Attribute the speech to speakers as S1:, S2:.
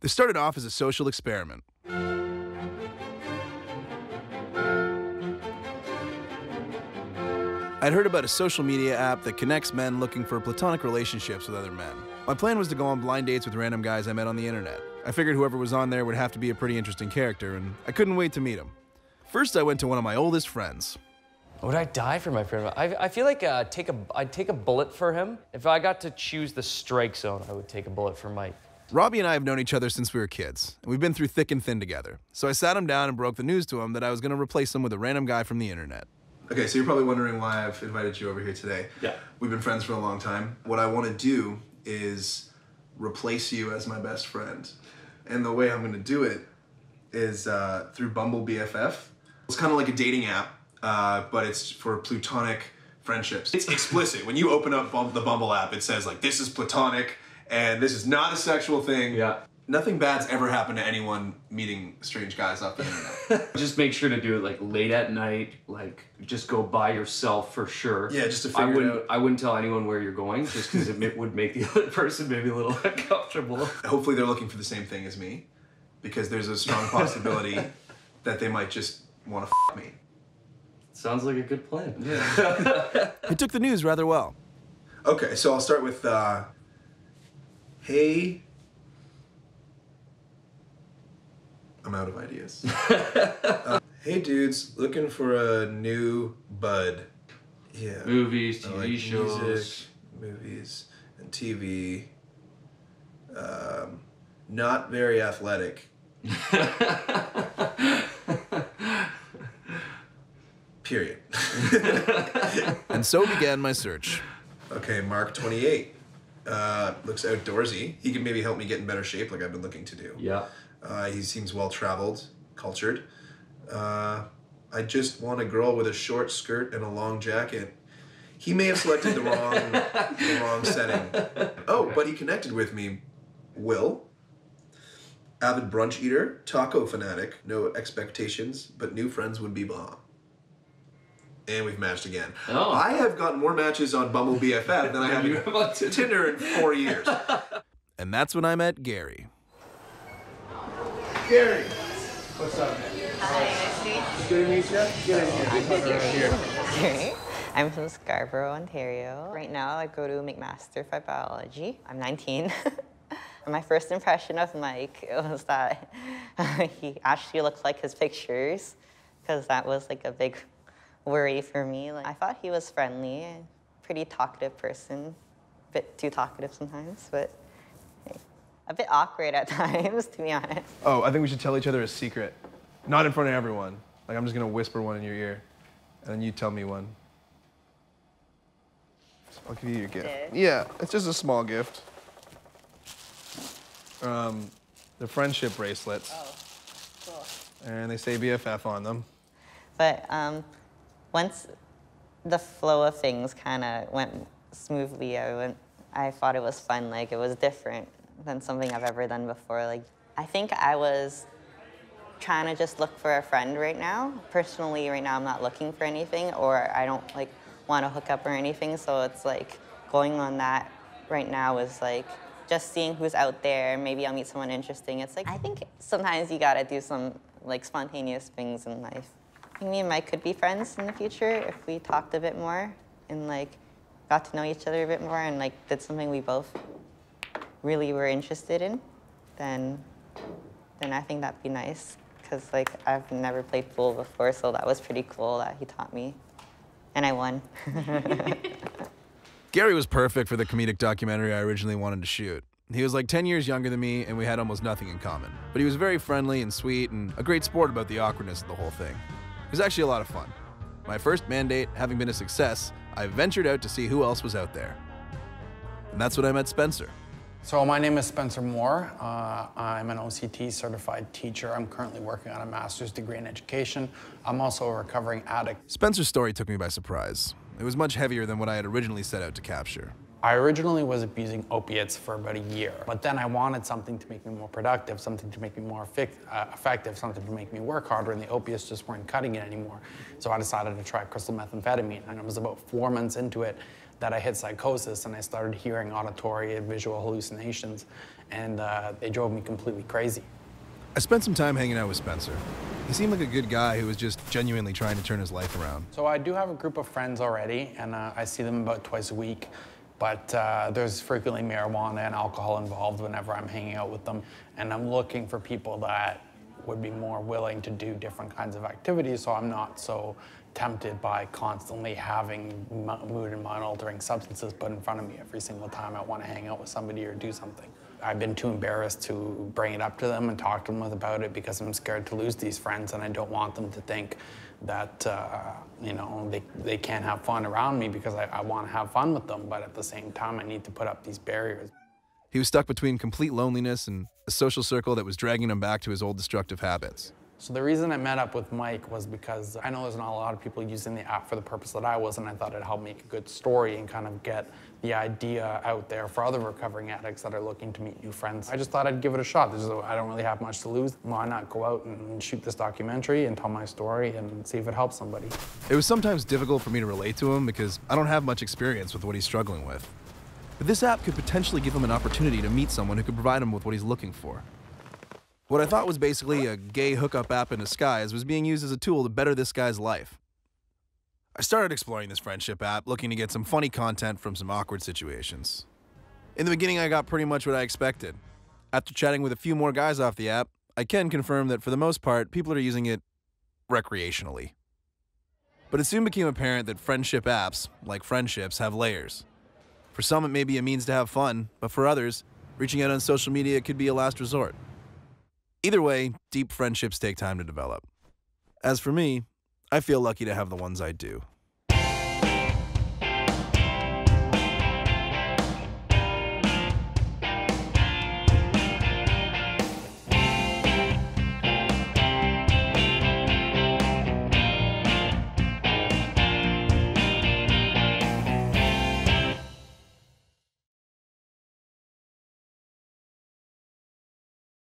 S1: This started off as a social experiment. I'd heard about a social media app that connects men looking for platonic relationships with other men. My plan was to go on blind dates with random guys I met on the internet. I figured whoever was on there would have to be a pretty interesting character, and I couldn't wait to meet him. First, I went to one of my oldest friends.
S2: Would I die for my friend? I feel like I'd take a bullet for him. If I got to choose the strike zone, I would take a bullet for Mike.
S1: Robbie and I have known each other since we were kids, and we've been through thick and thin together. So I sat him down and broke the news to him that I was going to replace him with a random guy from the internet. Okay, so you're probably wondering why I've invited you over here today.
S2: Yeah.
S1: We've been friends for a long time. What I want to do is replace you as my best friend. And the way I'm going to do it is through Bumble BFF. It's kind of like a dating app, but it's for platonic friendships. It's explicit. When you open up the Bumble app, it says like, this is platonic, and this is not a sexual thing.
S2: Yeah.
S1: Nothing bad's ever happened to anyone meeting strange guys off the internet.
S2: Just make sure to do it like late at night, like just go by yourself for sure.
S1: Yeah, just to figure it out.
S2: I wouldn't tell anyone where you're going, just because it would make the other person maybe a little uncomfortable.
S1: Hopefully they're looking for the same thing as me, because there's a strong possibility that they might just want to f me.
S2: Sounds like a good plan.
S1: Yeah. It took the news rather well. Okay, so I'll start with, hey... I'm out of ideas. Hey dudes, looking for a new bud. Yeah.
S2: Movies, TV shows.
S1: Music, movies, and TV. Not very athletic. Period. And so began my search. Okay, Mark 28. Looks outdoorsy. He can maybe help me get in better shape like I've been looking to do.
S2: Yeah.
S1: He seems well-traveled, cultured. I just want a girl with a short skirt and a long jacket. He may have selected the wrong setting. Oh, but he connected with me. Will. Avid brunch eater, taco fanatic, no expectations, but new friends would be bomb. And we've matched again.
S2: Oh.
S1: I have gotten more matches on Bumble BFF than I have on Tinder in 4 years. And that's when I met Gary. Gary, what's up, man?
S3: Hi, nice to meet you.
S1: Good to meet you. Get in here.
S3: Gary. I'm from Scarborough, Ontario. Right now, I go to McMaster for biology. I'm 19. My first impression of Mike was that he actually looked like his pictures, because that was like a big worry for me. Like, I thought he was friendly, pretty talkative person, a bit too talkative sometimes, but a bit awkward at times, to be honest.
S1: Oh, I think we should tell each other a secret. Not in front of everyone. Like, I'm just gonna whisper one in your ear, and then you tell me one. So I'll give you your gift. Yeah, it's just a small gift. They're friendship bracelets.
S3: Oh, cool.
S1: And they say BFF on them.
S3: But once the flow of things kind of went smoothly, I thought it was fun. Like, it was different than something I've ever done before. Like, I think I was trying to just look for a friend right now. Personally, right now, I'm not looking for anything, or I don't like want to hook up or anything. So it's like going on that right now is like just seeing who's out there. Maybe I'll meet someone interesting. It's like, I think sometimes you gotta do some like spontaneous things in life. I think me and Mike could be friends in the future if we talked a bit more and like got to know each other a bit more and like did something we both really were interested in, then I think that'd be nice. Because like I've never played pool before, so that was pretty cool that he taught me, and I won.
S1: Gary was perfect for the comedic documentary I originally wanted to shoot. He was like 10 years younger than me, and we had almost nothing in common. But he was very friendly and sweet, and a great sport about the awkwardness of the whole thing. It was actually a lot of fun. My first mandate having been a success, I ventured out to see who else was out there. And that's when I met Spencer.
S4: So my name is Spencer Moore. I'm an OCT certified teacher. I'm currently working on a master's degree in education. I'm also a recovering addict.
S1: Spencer's story took me by surprise. It was much heavier than what I had originally set out to capture.
S4: I originally was abusing opiates for about a year, but then I wanted something to make me more productive, something to make me more effective, something to make me work harder, and the opiates just weren't cutting it anymore. So I decided to try crystal methamphetamine, and it was about 4 months into it that I hit psychosis, and I started hearing auditory and visual hallucinations. and they drove me completely crazy.
S1: I spent some time hanging out with Spencer. He seemed like a good guy who was just genuinely trying to turn his life around.
S4: So I do have a group of friends already, and I see them about twice a week, but there's frequently marijuana and alcohol involved whenever I'm hanging out with them, and I'm looking for people that would be more willing to do different kinds of activities, so I'm not so tempted by constantly having mood and mind-altering substances put in front of me every single time I want to hang out with somebody or do something. I've been too embarrassed to bring it up to them and talk to them about it because I'm scared to lose these friends, and I don't want them to think that you know, they can't have fun around me, because I want to have fun with them, but at the same time I need to put up these barriers.
S1: He was stuck between complete loneliness and a social circle that was dragging him back to his old destructive habits.
S4: So the reason I met up with Mike was because I know there's not a lot of people using the app for the purpose that I was, and I thought it'd help make a good story and kind of get the idea out there for other recovering addicts that are looking to meet new friends. I just thought I'd give it a shot. I don't really have much to lose. Why not go out and shoot this documentary and tell my story and see if it helps somebody?
S1: It was sometimes difficult for me to relate to him because I don't have much experience with what he's struggling with. But this app could potentially give him an opportunity to meet someone who could provide him with what he's looking for. What I thought was basically a gay hookup app in disguise was being used as a tool to better this guy's life. I started exploring this friendship app, looking to get some funny content from some awkward situations. In the beginning, I got pretty much what I expected. After chatting with a few more guys off the app, I can confirm that for the most part, people are using it recreationally. But it soon became apparent that friendship apps, like friendships, have layers. For some, it may be a means to have fun, but for others, reaching out on social media could be a last resort. Either way, deep friendships take time to develop. As for me, I feel lucky to have the ones I do.